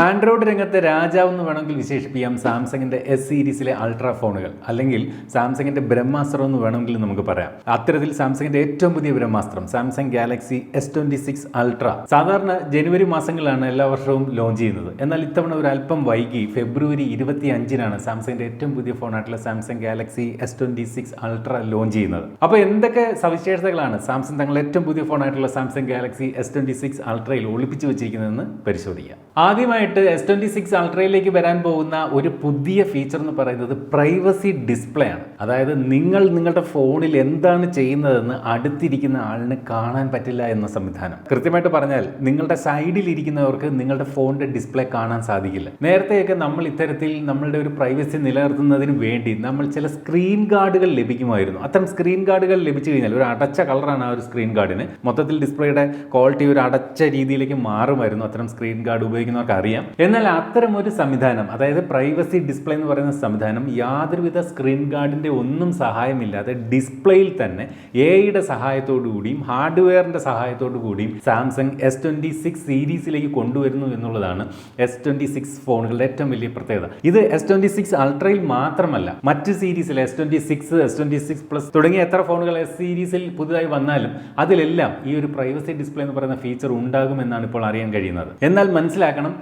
Android രംഗത്തെ രാജാവ് എന്ന് വേണമെങ്കിൽ വിശേഷിപ്പിക്കാം സാംസങ്ങിന്റെ എസ് സീരീസിലെ അൾട്രാ ഫോണുകൾ, അല്ലെങ്കിൽ സാംസങ്ങിന്റെ ബ്രഹ്മാസ്ത്രം എന്ന് വേണമെങ്കിൽ നമുക്ക് പറയാം. അത്തരത്തിൽ സാംസങ്ങിന്റെ ഏറ്റവും പുതിയ ബ്രഹ്മാസ്ത്രം സാംസങ് ഗാലക്സി S26 അൾട്ര സാധാരണ ജനുവരി മാസങ്ങളിലാണ് എല്ലാ വർഷവും ലോഞ്ച് ചെയ്യുന്നത്. എന്നാൽ ഇത്തവണ ഒരു അല്പം വൈകി ഫെബ്രുവരി 25-നാണ് സാംസങ്ങിന്റെ ഏറ്റവും പുതിയ ഫോണായിട്ടുള്ള Samsung Galaxy S26 ultra launch ചെയ്യുന്നത്. അപ്പോൾ എന്തൊക്കെ സവിശേഷതകളാണ് സാംസങ് തങ്ങളുടെ ഏറ്റവും പുതിയ ഫോണായിട്ടുള്ള സാംസങ് ഗാലക്സി S26 അൾട്രയിൽ ഒളിപ്പിച്ചു വെച്ചിരിക്കുന്നതെന്ന് പരിശോധിക്കാം. ആദ്യമായിട്ട് S26 അൾട്രയിലേക്ക് വരാൻ പോകുന്ന ഒരു പുതിയ ഫീച്ചർ എന്ന് പറയുന്നത് പ്രൈവസി ഡിസ്പ്ലേ ആണ്. അതായത് നിങ്ങളുടെ ഫോണിൽ എന്താണ് ചെയ്യുന്നതെന്ന് അടുത്തിരിക്കുന്ന ആളിന് കാണാൻ പറ്റില്ല എന്ന സംവിധാനം. കൃത്യമായിട്ട് പറഞ്ഞാൽ നിങ്ങളുടെ സൈഡിൽ ഇരിക്കുന്നവർക്ക് നിങ്ങളുടെ ഫോണിന്റെ ഡിസ്പ്ലേ കാണാൻ സാധിക്കില്ല. നേരത്തെയൊക്കെ നമ്മൾ ഇത്തരത്തിൽ നമ്മളുടെ ഒരു പ്രൈവസി നിലനിർത്തുന്നതിന് വേണ്ടി നമ്മൾ ചില സ്ക്രീൻ ഗാർഡുകൾ ലഭിക്കുമായിരുന്നു. അത്തരം സ്ക്രീൻ ഗാർഡുകൾ ലഭിച്ചു കഴിഞ്ഞാൽ ഒരു അടച്ച കളറാണ് ആ ഒരു സ്ക്രീൻ ഗാർഡിന്, മൊത്തത്തിൽ ഡിസ്പ്ലേയുടെ ക്വാളിറ്റി ഒരു അടച്ച രീതിയിലേക്ക് മാറുമായിരുന്നു അത്തരം സ്ക്രീൻ ഗാർഡ് ഉപയോഗിക്കുന്നവർക്ക് അറിയാം. എന്നാൽ അത്തരം ഒരു സംവിധാനം, അതായത് പ്രൈവസി ഡിസ്പ്ലേ എന്ന് പറയുന്ന സംവിധാനം യാതൊരുവിധ സ്ക്രീൻ ഗാർഡിന്റെ ഒന്നും സഹായമില്ലാതെ ഡിസ്പ്ലേയിൽ തന്നെ എഐയുടെ സഹായത്തോടു കൂടിയും ഹാർഡ്വെയറിന്റെ സഹായത്തോടു കൂടിയും സാംസങ് S26 സീരീസിലേക്ക് കൊണ്ടുവരുന്നു എന്നുള്ളതാണ് S26 ഫോണുകളുടെ ഏറ്റവും വലിയ പ്രത്യേകത. ഇത് S26 അൾട്രയിൽ മാത്രമല്ല, മറ്റ് സീരീസിൽ S26, S26 പ്ലസ് തുടങ്ങിയ എത്ര ഫോണുകൾ എസ് സീരീസിൽ പുതുതായി വന്നാലും അതിലെല്ലാം ഈ ഒരു പ്രൈവസി ഡിസ്പ്ലേ എന്ന് പറയുന്ന ഫീച്ചർ ഉണ്ടാകുമെന്നാണ് ഇപ്പോൾ അറിയാൻ കഴിയുന്നത്. എന്നാൽ മനസ്സിലാക്കണം,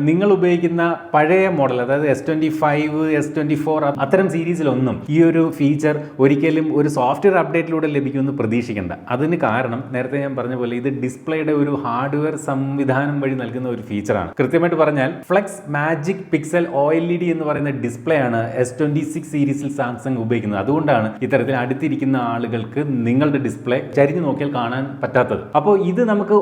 നിങ്ങൾ ഉപയോഗിക്കുന്ന പഴയ മോഡൽ, അതായത് S25, S24 അത്തരം സീരീസിലൊന്നും ഈ ഒരു ഫീച്ചർ ഒരിക്കലും ഒരു സോഫ്റ്റ്വെയർ അപ്ഡേറ്റിലൂടെ ലഭിക്കുമെന്ന് പ്രതീക്ഷിക്കേണ്ട. അതിന് കാരണം നേരത്തെ ഞാൻ പറഞ്ഞ പോലെ ഇത് ഡിസ്പ്ലേയുടെ ഒരു ഹാർഡ്വെയർ സംവിധാനം വഴി നൽകുന്ന ഒരു ഫീച്ചറാണ്. കൃത്യമായിട്ട് പറഞ്ഞാൽ ഫ്ലെക്സ് മാജിക് പിക്സൽ OLED എന്ന് പറയുന്ന ഡിസ്പ്ലേ ആണ് S26 സീരീസിൽ സാംസങ് ഉപയോഗിക്കുന്നത്. അതുകൊണ്ടാണ് ഇത്തരത്തിൽ അടുത്തിരിക്കുന്ന ആളുകൾക്ക് നിങ്ങളുടെ ഡിസ്പ്ലേ ചരിഞ്ഞു നോക്കിയാൽ കാണാൻ പറ്റാത്തത്. അപ്പോൾ ഇത് നമുക്ക്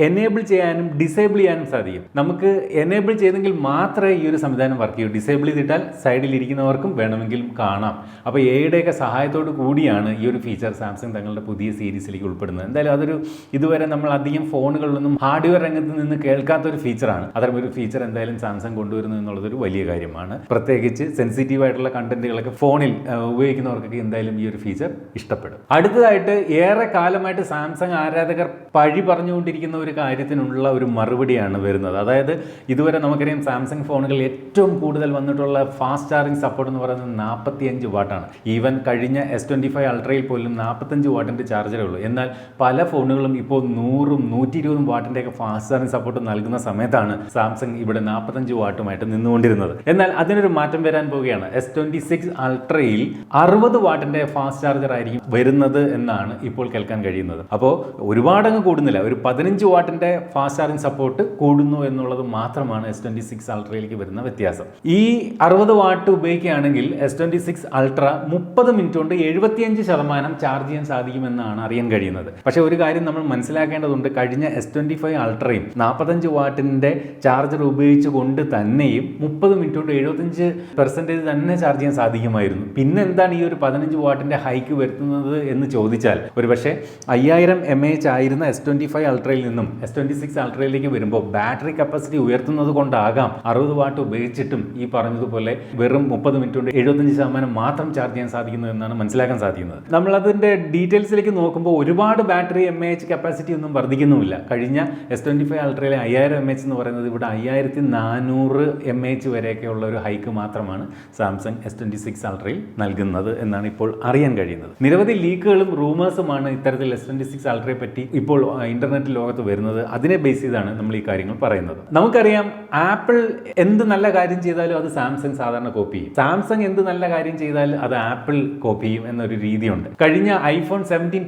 എനേബിൾ ചെയ്യാനും ഡിസേബിൾ ചെയ്യാനും സാധിക്കും. നമുക്ക് എനേബിൾ ചെയ്തെങ്കിൽ മാത്രമേ ഈ ഒരു സംവിധാനം വർക്ക് ചെയ്യൂ. ഡിസേബിൾ ചെയ്തിട്ടാൽ സൈഡിൽ ഇരിക്കുന്നവർക്കും വേണമെങ്കിലും കാണാം. അപ്പോൾ എയുടെയൊക്കെ സഹായത്തോടു കൂടിയാണ് ഈ ഒരു ഫീച്ചർ സാംസങ് തങ്ങളുടെ പുതിയ സീരീസിലേക്ക് ഉൾപ്പെടുന്നത്. എന്തായാലും ഇതുവരെ നമ്മൾ അധികം ഫോണുകളിലൊന്നും ഹാർഡ്വെയർ രംഗത്ത് നിന്ന് കേൾക്കാത്തൊരു ഫീച്ചറാണ്. അത്തരം ഒരു ഫീച്ചർ എന്തായാലും സാംസങ് കൊണ്ടുവരുന്നു എന്നുള്ളതൊരു വലിയ കാര്യമാണ്. പ്രത്യേകിച്ച് സെൻസിറ്റീവ് ആയിട്ടുള്ള കണ്ടന്റുകളൊക്കെ ഫോണിൽ ഉപയോഗിക്കുന്നവർക്കൊക്കെ എന്തായാലും ഈ ഒരു ഫീച്ചർ ഇഷ്ടപ്പെടും. അടുത്തതായിട്ട് ഏറെ കാലമായിട്ട് സാംസങ് ആരാധകർ പഴി പറഞ്ഞുകൊണ്ടിരിക്കുന്ന ഒരു കാര്യത്തിനുള്ള ഒരു മറുപടിയാണ് വരുന്നത്. അതായത് ഇതുവരെ നമുക്കറിയാം സാംസങ് ഫോണുകളിൽ ഏറ്റവും കൂടുതൽ വന്നിട്ടുള്ള ഫാസ്റ്റ് ചാർജിങ് സപ്പോർട്ട് എന്ന് പറയുന്നത് 45 വാട്ടാണ്. ഈവൻ കഴിഞ്ഞ S25 അൾട്രയിൽ പോലും 45 വാട്ടിൻ്റെ ചാർജറേ ഉള്ളൂ. എന്നാൽ പല ഫോണുകളും ഇപ്പോൾ 100, 120 വാട്ടിൻ്റെയൊക്കെ ഫാസ്റ്റ് ചാർജിങ് സപ്പോർട്ട് നൽകുന്ന സമയത്താണ് സാംസങ് ഇവിടെ 45 വാട്ടുമായിട്ട് നിന്നുകൊണ്ടിരുന്നത്. എന്നാൽ അതിനൊരു മാറ്റം വരാൻ പോവുകയാണ്. S26 അൾട്രയിൽ 60 വാട്ടിൻ്റെ ഫാസ്റ്റ് ചാർജർ ആയിരിക്കും വരുന്നത് എന്നാണ് ഇപ്പോൾ കേൾക്കാൻ കഴിയുന്നത്. അപ്പോൾ ഒരുപാടങ്ങ് കൂടുന്നില്ല, ഒരു 15 വാട്ടിൻ്റെ ഫാസ്റ്റ് ചാർജിങ് സപ്പോർട്ട് കൂടുന്നു എന്നുള്ളത് മാത്രമാണ് S26 അൾട്രയിലേക്ക് വരുന്ന വ്യത്യാസം. ഈ 60 വാട്ട് ഉപയോഗിക്കുകയാണെങ്കിൽ S26 അൾട്ര 30 മിനിറ്റ് കൊണ്ട് 75% ചാർജ് ചെയ്യാൻ സാധിക്കുമെന്നാണ് അറിയാൻ കഴിയുന്നത്. പക്ഷേ ഒരു കാര്യം നമ്മൾ മനസ്സിലാക്കേണ്ടതുണ്ട്, കഴിഞ്ഞ S25 അൾട്രയും 45 വാട്ടിൻ്റെ ചാർജർ ഉപയോഗിച്ചുകൊണ്ട് തന്നെയും 30 മിനിറ്റ് കൊണ്ട് 75% തന്നെ ചാർജ് ചെയ്യാൻ സാധിക്കുമായിരുന്നു. പിന്നെ എന്താണ് ഈ ഒരു 15 വാട്ടിൻ്റെ ഹൈക്ക് വരുത്തുന്നത് എന്ന് ചോദിച്ചാൽ, ഒരു പക്ഷേ 5000 mAh ആയിരുന്ന S25 അൾട്രയിൽ നിന്നും S26 അൾട്രയിലേക്ക് വരുമ്പോൾ ബാറ്ററി കപ്പാസിറ്റി ഉയർത്തുന്നത് കൊണ്ടാകാം 60 വാട്ട് ഉപയോഗിച്ചിട്ടും ഈ പറഞ്ഞതുപോലെ വെറും 30 മിനിറ്റ് കൊണ്ട് 75% മാത്രം ചാർജ് ചെയ്യാൻ സാധിക്കുന്നു എന്നാണ് മനസ്സിലാക്കാൻ സാധിക്കുന്നത്. നമ്മൾ അതിൻ്റെ ഡീറ്റെയിൽസിലേക്ക് നോക്കുമ്പോൾ ഒരുപാട് ബാറ്ററി mAh കപ്പാസിറ്റി ഒന്നും വർദ്ധിക്കുന്നുമില്ല. കഴിഞ്ഞ S25 അൾട്രയിലെ 5000 mAh എന്ന് പറയുന്നത് ഇവിടെ 5400 mAh വരെയൊക്കെയുള്ള ഒരു ഹൈക്ക് മാത്രമാണ് സാംസങ് S26 അൾട്രയിൽ നൽകുന്നത് എന്നാണ് ഇപ്പോൾ അറിയാൻ കഴിയുന്നത്. നിരവധി ലീക്കുകളും റൂമേഴ്സുമാണ് ഇത്തരത്തിൽ S26 അൾട്രയെ പറ്റി ഇപ്പോൾ ഇന്റർനെറ്റ് ലോകത്ത് വരുന്നത്. അതിനെ ബേസ് ചെയ്താണ് നമ്മൾ ഈ കാര്യങ്ങൾ പറയുന്നത്. നമുക്കറിയാം, ആപ്പിൾ എന്ത് നല്ല കാര്യം ചെയ്താലും അത് സാംസങ് സാധാരണ കോപ്പി ചെയ്യും. സാംസങ് എന്ത് നല്ല കാര്യം ചെയ്താൽ അത് ആപ്പിൾ കോപ്പി ചെയ്യും എന്നൊരു രീതിയുണ്ട്. കഴിഞ്ഞ iPhone 17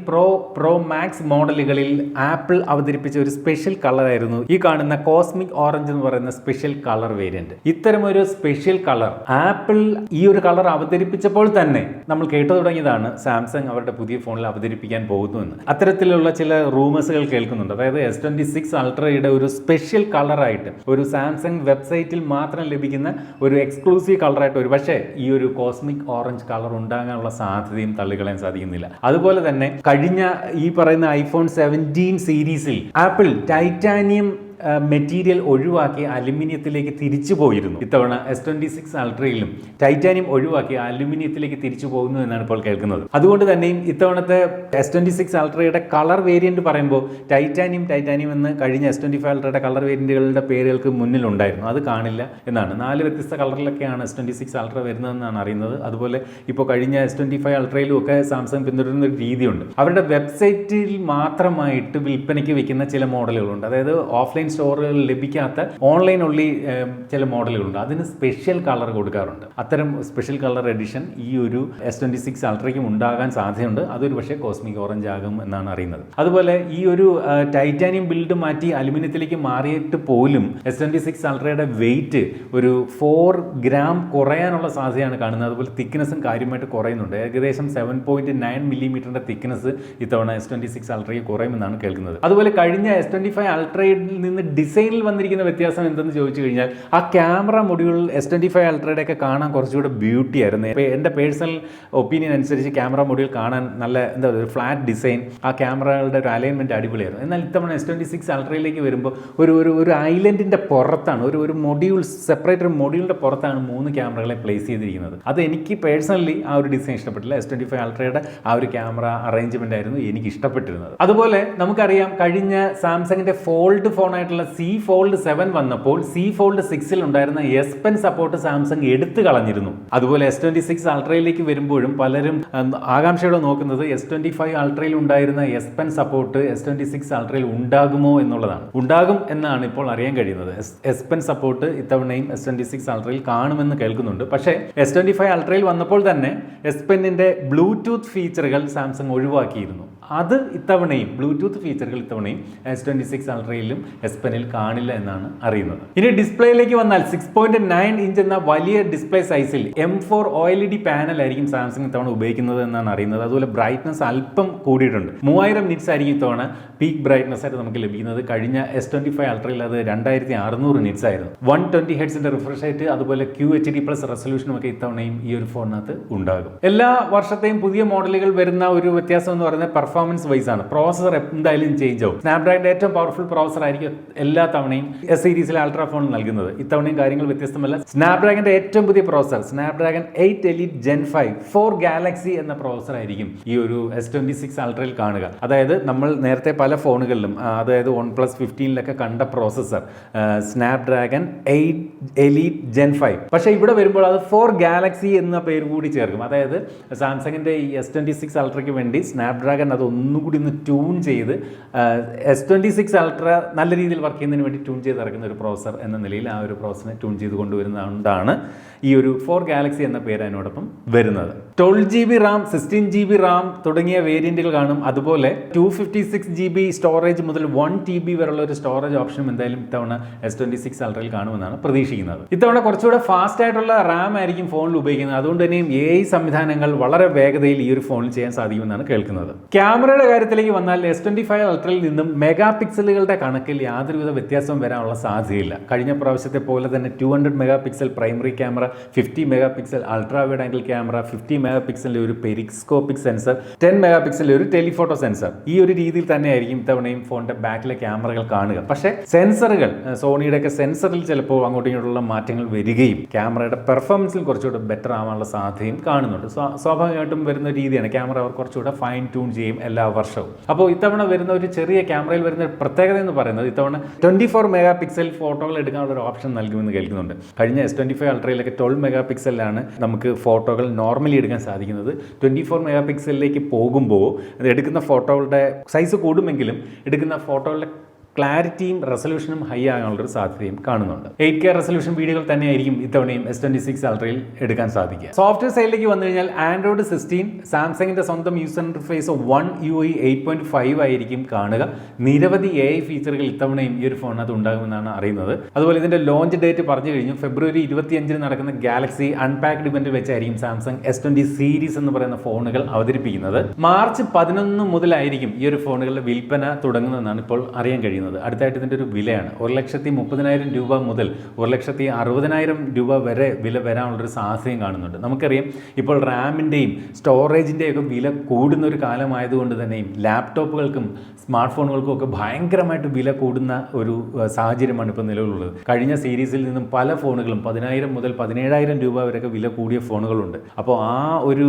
Pro Max മോഡലുകളിൽ ആപ്പിൾ അവതരിപ്പിച്ച ഒരു സ്പെഷ്യൽ കളറായിരുന്നു ഈ കാണുന്ന കോസ്മിക് ഓറഞ്ച് എന്ന് പറയുന്ന സ്പെഷ്യൽ കളർ വേരിയന്റ്. ഇത്തരം ഒരു സ്പെഷ്യൽ കളർ ആപ്പിൾ ഈ ഒരു കളർ അവതരിപ്പിച്ചപ്പോൾ തന്നെ നമ്മൾ കേട്ടു തുടങ്ങിയതാണ് സാംസങ് അവരുടെ പുതിയ ഫോണിൽ അവതരിപ്പിക്കാൻ പോകുന്നു എന്ന്. അത്തരത്തിലുള്ള ചില റൂമേഴ്സുകൾ കേൾക്കുന്നുണ്ട്. അതായത് S26 അൾട്രയുടെ ഒരു സ്പെഷ്യൽ കളറായിട്ട്, ഒരു സാംസങ് വെബ്സൈറ്റിൽ മാത്രം ലഭിക്കുന്ന ഒരു എക്സ്ക്ലൂസീവ് കളറായിട്ട് ഒരു പക്ഷേ ഈ ഒരു കോസ്മിക് ഓറഞ്ച് കളർ ഉണ്ടാകാനുള്ള സാധ്യതയും തള്ളിക്കളയാൻ സാധിക്കുന്നില്ല. അതുപോലെ തന്നെ കഴിഞ്ഞ ഈ പറയുന്ന iPhone 17 സീരീസിൽ ആപ്പിൾ ടൈറ്റാനിയം മെറ്റീരിയൽ ഒഴിവാക്കി അലുമിനിയത്തിലേക്ക് തിരിച്ചു പോയിരുന്നു. ഇത്തവണ S26 അൾട്രയിലും ടൈറ്റാനിയം ഒഴിവാക്കി അലുമിനിയത്തിലേക്ക് തിരിച്ചു പോകുന്നു എന്നാണ് ഇപ്പോൾ കേൾക്കുന്നത്. അതുകൊണ്ട് തന്നെയും ഇത്തവണത്തെ S26 അൾട്രയുടെ കളർ വേരിയന്റ് പറയുമ്പോൾ ടൈറ്റാനിയം എന്ന് കഴിഞ്ഞ S25 അൾട്രയുടെ കളർ വേരിയന്റുകളുടെ പേരുകൾക്ക് മുന്നിലുണ്ടായിരുന്നു. അത് കാണില്ല എന്നാണ്. 4 വ്യത്യസ്ത കളറിലൊക്കെയാണ് S26 അൾട്ര വരുന്നതെന്നാണ് അറിയുന്നത്. അതുപോലെ ഇപ്പോൾ കഴിഞ്ഞ S25 അൾട്രയിലും ഒക്കെ സാംസങ് പിന്തുടരുന്ന ഒരു രീതിയുണ്ട്. അവരുടെ വെബ്സൈറ്റിൽ മാത്രമായിട്ട് വിൽപ്പനയ്ക്ക് വെക്കുന്ന ചില മോഡലുകളുണ്ട്. അതായത് ഓഫ്ലൈൻ സ്റ്റോറുകളിൽ ലഭിക്കാത്ത ഓൺലൈൻ ഉള്ളി ചില മോഡലുകളുണ്ട്. അതിന് സ്പെഷ്യൽ കളർ കൊടുക്കാറുണ്ട്. അത്തരം സ്പെഷ്യൽ കളർ എഡിഷൻ ഈ ഒരു S26 അൾട്രയ്ക്കും ഉണ്ടാകാൻ സാധ്യതയുണ്ട്. അതൊരു പക്ഷേ കോസ്മിക് ഓറഞ്ച് ആകും എന്നാണ് അറിയുന്നത്. അതുപോലെ ഈ ഒരു ടൈറ്റാനിയം ബിൽഡ് മാറ്റി അലുമിനിയത്തിലേക്ക് മാറിയിട്ട് പോലും S26 അൾട്രയുടെ വെയിറ്റ് ഒരു 4 ഗ്രാം കുറയാനുള്ള സാധ്യതയാണ് കാണുന്നത്. അതുപോലെ തിക്നെസ്സും കാര്യമായിട്ട് കുറയുന്നുണ്ട്. ഏകദേശം 7.9 മില്ലിമീറ്ററിന്റെ തിക്നെസ് ഇത്തവണ S26 അൾട്രയ്ക്ക് കുറയുമെന്നാണ് കേൾക്കുന്നത്. അതുപോലെ കഴിഞ്ഞ S25 അൾട്രയിൽ നിന്ന് ഡിസൈനിൽ വന്നിരിക്കുന്ന വ്യത്യാസം എന്തെന്ന് ചോദിച്ചു കഴിഞ്ഞാൽ ആ ക്യാമറ മൊഡ്യൂൾ S25 അൾട്രയുടെ ഒക്കെ കാണാൻ കുറച്ചുകൂടെ ബ്യൂട്ടി ആയിരുന്നു. ഇപ്പോൾ എൻ്റെ പേഴ്സണൽ ഒപ്പീനിയൻ അനുസരിച്ച് ക്യാമറ മൊഡ്യൂൾ കാണാൻ നല്ല എന്താ പറയുക, ഒരു ഫ്ലാറ്റ് ഡിസൈൻ, ആ ക്യാമറകളുടെ ഒരു അലൈൻമെൻറ്റ് അടിപൊളിയായിരുന്നു. എന്നാൽ ഇത്തവണ S26 അൾട്രയിലേക്ക് വരുമ്പോൾ ഒരു ഐലൻഡിൻ്റെ പുറത്താണ്, ഒരു മൊഡ്യൂൾ, സെപ്പറേറ്റ് ഒരു മൊഡ്യൂളിൻ്റെ പുറത്താണ് 3 ക്യാമറകളെ പ്ലേസ് ചെയ്തിരിക്കുന്നത്. അത് എനിക്ക് പേഴ്സണലി ആ ഒരു ഡിസൈൻ ഇഷ്ടപ്പെട്ടില്ല. S25 അൾട്രയുടെ ആ ഒരു ക്യാമറ അറേഞ്ച്മെൻ്റ് ആയിരുന്നു എനിക്ക് ഇഷ്ടപ്പെട്ടിരുന്നത്. അതുപോലെ നമുക്കറിയാം കഴിഞ്ഞ സാംസങ്ങിൻ്റെ ഫോൾഡ് ഫോണായിട്ടുള്ള C Fold 7 വന്നപ്പോൾ C Fold 6 ഉണ്ടായിരുന്ന S Pen സപ്പോർട്ട് സാംസങ് എടുത്തു കളഞ്ഞിരുന്നു. അതുപോലെ S26 അൾട്രയിലേക്ക് വരുമ്പോഴും പലരും ആകാംക്ഷയോടെ നോക്കുന്നത് S25 അൾട്രയിൽ ഉണ്ടായിരുന്ന S Pen സപ്പോർട്ട് S26 അൾട്രയിൽ ഉണ്ടാകുമോ എന്നുള്ളതാണ്. ഉണ്ടാകും എന്നാണ് ഇപ്പോൾ അറിയാൻ കഴിയുന്നത്. S Pen സപ്പോർട്ട് ഇത്തവണയും S26 അൾട്രയിൽ കാണുമെന്ന് കേൾക്കുന്നുണ്ട്. പക്ഷേ S25 അൾട്രയിൽ വന്നപ്പോൾ തന്നെ S Penന്റെ ബ്ലൂടൂത്ത് ഫീച്ചറുകൾ സാംസങ് ഒഴിവാക്കിയിരുന്നു. അത് ഇത്തവണയും ബ്ലൂടൂത്ത് ഫീച്ചറുകൾ ഇത്തവണയും S26 അൾട്രയിലും S Penൽ കാണില്ല എന്നാണ് അറിയുന്നത്. ഇനി ഡിസ്പ്ലേയിലേക്ക് വന്നാൽ 6.9 ഇഞ്ച് എന്ന വലിയ ഡിസ്പ്ലേ സൈസിൽ M4 OLED പാനൽ ആയിരിക്കും സാംസങ് ഇത്തവണ ഉപയോഗിക്കുന്നത് എന്നാണ് അറിയുന്നത്. അതുപോലെ ബ്രൈറ്റ്നസ് അല്പം കൂടിയിട്ടുണ്ട്. 3000 നിറ്റ്സ് ആയിരിക്കും ഇത്തവണ പീക്ക് ബ്രൈറ്റ്നസ് ആയിട്ട് നമുക്ക് ലഭിക്കുന്നത്. കഴിഞ്ഞ S25 അൾട്രയിൽ അത് 2600 നിറ്റ്സ് ആയിരുന്നു. 120 ഹെർട്സിന്റെ റിഫ്രഷ് റേറ്റ്, അതുപോലെ QHD+ റെസൊല്യൂഷനും ഒക്കെ ഇത്തവണയും ഈ ഒരു ഫോണിനകത്ത് ഉണ്ടാകും. എല്ലാ വർഷത്തെയും പുതിയ മോഡലുകൾ വരുന്ന ഒരു വ്യത്യാസം എന്ന് പറയുന്നത് പെർഫോമൻസ് വൈസ് ആണ്. പ്രോസസർ എന്തായാലും ചേഞ്ച് ആവും. സ്നാപ്ഡ്രാഗണിന്റെ ഏറ്റവും പവർഫുൾ പ്രോസസർ ആയിരിക്കും എല്ലാ തവണയും S സീരീസിലെ അൾട്രാ ഫോൺ നൽകുന്നത്. ഇത്തവണയും കാര്യങ്ങൾ വ്യത്യസ്തമല്ല. സ്നാപ്ഡ്രാഗണിന്റെ ഏറ്റവും പുതിയ processor Snapdragon 8 Elite Gen 5 4 Galaxy എന്ന പ്രോസസർ ആയിരിക്കും ഈ ഒരു S26 അൾട്രയിൽ കാണുക. അതായത് നമ്മൾ നേരത്തെ പല ഫോണുകളിലും, അതായത് OnePlus 15 കണ്ട പ്രോസസർ സ്നാപ്ഡ്രാഗൺ 8 Elite Gen 5, പക്ഷേ ഇവിടെ വരുമ്പോൾ അത് 4 Galaxy എന്ന പേര് കൂടി ചേർക്കും. അതായത് സാംസങ്ങിന്റെ ഈ S26 അൾട്രയ്ക്ക് വേണ്ടി സ്നാപ്ഡ്രാഗൺ അത് ഒന്നുകൂടി ഒന്ന് ട്യൂൺ ചെയ്ത് S26 അൾട്ര നല്ല രീതിയിൽ വർക്ക് ചെയ്യുന്നതിന് വേണ്ടി ട്യൂൺ ചെയ്ത് ഇറക്കുന്ന ഒരു പ്രോസസർ എന്ന നിലയിൽ ആ ഒരു പ്രോസസറിനെ ട്യൂൺ ചെയ്ത് കൊണ്ടുവരുന്നതുകൊണ്ടാണ് ഈ ഒരു 4 Galaxy എന്ന പേര് അതിനോടൊപ്പം വരുന്നത്. 12GB RAM, 16GB RAM തുടങ്ങിയ വേരിയന്റുകൾ കാണും. അതുപോലെ 256GB സ്റ്റോറേജ് മുതൽ 1TB വരെയുള്ള ഒരു സ്റ്റോറേജ് ഓപ്ഷനും എന്തായാലും ഇത്തവണ S26 അൾട്രയിൽ കാണുമെന്നാണ് പ്രതീക്ഷിക്കുന്നത്. ഇത്തവണ കുറച്ചുകൂടെ ഫാസ്റ്റ് ആയിട്ടുള്ള RAM ആയിരിക്കും ഫോണിൽ ഉപയോഗിക്കുന്നത്. അതുകൊണ്ട് തന്നെയും AI സംവിധാനങ്ങൾ വളരെ വേഗതയിൽ ഈ ഒരു ഫോണിൽ ചെയ്യാൻ സാധിക്കുമെന്നാണ് കേൾക്കുന്നത്. ക്യാമറയുടെ കാര്യത്തിലേക്ക് വന്നാൽ S25 അൾട്രയിൽ നിന്നും മെഗാ പിക്സലുകളുടെ കണക്കിൽ യാതൊരുവിധ വ്യത്യാസവും വരാനുള്ള സാധ്യതയില്ല. കഴിഞ്ഞ പ്രാവശ്യത്തെ പോലെ തന്നെ 200 mega pixel primary camera, 50 mega pixel ultra wide angle camera, 50 mega പിക്സലിന്റെ ഒരു പെരിസ്കോപ്പിക് സെൻസർ, 10 മെഗാ പിക്സലിന്റെ ഒരു ടെലിഫോട്ടോ സെൻസർ, ഈ ഒരു രീതിയിൽ തന്നെയായിരിക്കും ഇത്തവണയും ഫോണിന്റെ ബാക്കിലെ ക്യാമറകൾ കാണുക. പക്ഷേ സെൻസറുകൾ, സോണിയുടെ ഒക്കെ സെൻസറിൽ ചിലപ്പോൾ അങ്ങോട്ടും ഇങ്ങോട്ടുള്ള മാറ്റങ്ങൾ വരികയും ക്യാമറയുടെ പെർഫോമൻസിൽ കുറച്ചുകൂടെ ബെറ്റർ ആവാനുള്ള സാധ്യതയും കാണുന്നുണ്ട്. സ്വാഭാവികമായിട്ടും വരുന്ന രീതിയാണ്. ക്യാമറ അവർ കുറച്ചുകൂടെ ഫൈൻ ട്യൂൺ ചെയ്യും എല്ലാ വർഷവും. അപ്പോൾ ഇത്തവണ വരുന്ന ഒരു ചെറിയ ക്യാമറയിൽ വരുന്ന പ്രത്യേകത എന്ന് പറയുന്നത് ഇത്തവണ 24 മെഗാ പിക്സൽ ഫോട്ടോകൾ എടുക്കാനുള്ള ഒരു ഓപ്ഷൻ നൽകുമെന്ന് കേൾക്കുന്നുണ്ട്. കഴിഞ്ഞ S25 അൾട്രയിലൊക്കെ 12 മെഗാ പിക്സലിലാണ് നമുക്ക് ഫോട്ടോകൾ നോർമലി എടുക്കാൻ സാധിക്കുന്നത്. 24 മെഗാ പിക്സലിലേക്ക് പോകുമ്പോൾ എടുക്കുന്ന ഫോട്ടോകളുടെ സൈസ് കൂടുമെങ്കിലും എടുക്കുന്ന ഫോട്ടോകളുടെ ക്ലാരിറ്റിയും റെസൊല്യൂഷനും ഹൈ ആകാനുള്ളൊരു സാധ്യതയും കാണുന്നുണ്ട്. 8K റെസൊല്യൂഷൻ വീഡിയോകൾ തന്നെയായിരിക്കും ഇത്തവണയും S26 അൾട്രയിൽ എടുക്കാൻ സാധിക്കുക. സോഫ്റ്റ്വെയർ സൈഡിലേക്ക് വന്നു കഴിഞ്ഞാൽ Android 16, സാംസങ്ങിന്റെ സ്വന്തം യൂസർ ഇന്റർഫേസ് One UI 8.5 ആയിരിക്കും കാണുക. നിരവധി AI ഫീച്ചറുകൾ ഇത്തവണയും ഈ ഒരു ഫോണിനകത്ത് ഉണ്ടാകുമെന്നാണ് അറിയുന്നത്. അതുപോലെ ഇതിന്റെ ലോഞ്ച് ഡേറ്റ് പറഞ്ഞു കഴിഞ്ഞു. ഫെബ്രുവരി 25 നടക്കുന്ന ഗാലക്സി അൺപാക്ഡ് ഇവന്റിൽ വെച്ചായിരിക്കും സാംസങ് S20 സീരീസ് എന്ന് പറയുന്ന ഫോണുകൾ അവതരിപ്പിക്കുന്നത്. മാർച്ച് 11 മുതലായിരിക്കും ഈ ഒരു ഫോണുകളുടെ വിൽപ്പന തുടങ്ങുന്നതെന്നാണ് ഇപ്പോൾ അറിയാൻ കഴിയുന്നത്. ചെയ്യുന്നത് അടുത്തായിട്ട് ഇതിൻ്റെ ഒരു വിലയാണ്. 1,30,000 രൂപ മുതൽ 1,60,000 രൂപ വരെ വില വരാനുള്ളൊരു സാധ്യതയും കാണുന്നുണ്ട്. നമുക്കറിയാം ഇപ്പോൾ റാമിൻ്റെയും സ്റ്റോറേജിൻ്റെയും ഒക്കെ വില കൂടുന്ന ഒരു കാലമായതുകൊണ്ട് തന്നെയും ലാപ്ടോപ്പുകൾക്കും സ്മാർട്ട് ഫോണുകൾക്കും ഒക്കെ ഭയങ്കരമായിട്ട് വില കൂടുന്ന ഒരു സാഹചര്യമാണ് ഇപ്പോൾ നിലവിലുള്ളത്. കഴിഞ്ഞ സീരീസിൽ നിന്നും പല ഫോണുകളും 10,000 മുതൽ 17,000 രൂപ വരെയൊക്കെ വില കൂടിയ ഫോണുകളുണ്ട്. അപ്പോൾ ആ ഒരു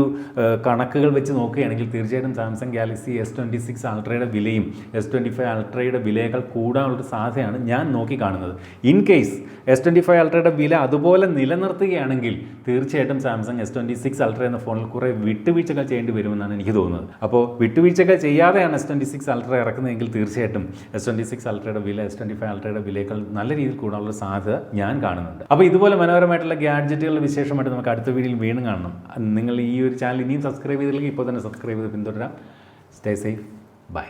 കണക്കുകൾ വെച്ച് നോക്കുകയാണെങ്കിൽ തീർച്ചയായിട്ടും സാംസങ് ഗാലക്സി S26 അൾട്രയുടെ വിലയും S25 അൾട്രയുടെ വിലയേക്കാൾ കൂടാനുള്ളൊരു സാധ്യതയാണ് ഞാൻ നോക്കി കാണുന്നത്. ഇൻ കേസ് S25 അൾട്രയുടെ വില അതുപോലെ നിലനിർത്തുകയാണെങ്കിൽ തീർച്ചയായിട്ടും സാംസങ് S26 അൾട്ര എന്ന ഫോണിൽ കുറേ വിട്ടുവീഴ്ചകൾ ചെയ്യേണ്ടി വരുമെന്നാണ് എനിക്ക് തോന്നുന്നത്. അപ്പോൾ വിട്ടുവീഴ്ചകൾ ചെയ്യാതെയാണ് S26 അൾട്ര ഇറക്കുന്നതെങ്കിൽ തീർച്ചയായിട്ടും S26 അൾട്രയുടെ വില S25 അൾട്രയുടെ വിലയേക്കാൾ നല്ല രീതിയിൽ കൂടാനുള്ള സാധ്യത ഞാൻ കാണുന്നുണ്ട്. അപ്പോൾ ഇതുപോലെ മനോഹരമായിട്ടുള്ള ഗാഡ്ജറ്റുകളുടെ വിശേഷമായിട്ട് നമുക്ക് അടുത്ത വീഡിയോയിൽ വീണ്ടും കാണണം. നിങ്ങൾ ഈ ഒരു ചാനൽ ഇനിയും സബ്സ്ക്രൈബ് ചെയ്തില്ലെങ്കിൽ ഇപ്പോൾ തന്നെ സബ്സ്ക്രൈബ് ചെയ്ത് പിന്തുടരാം. Stay safe. ബൈ.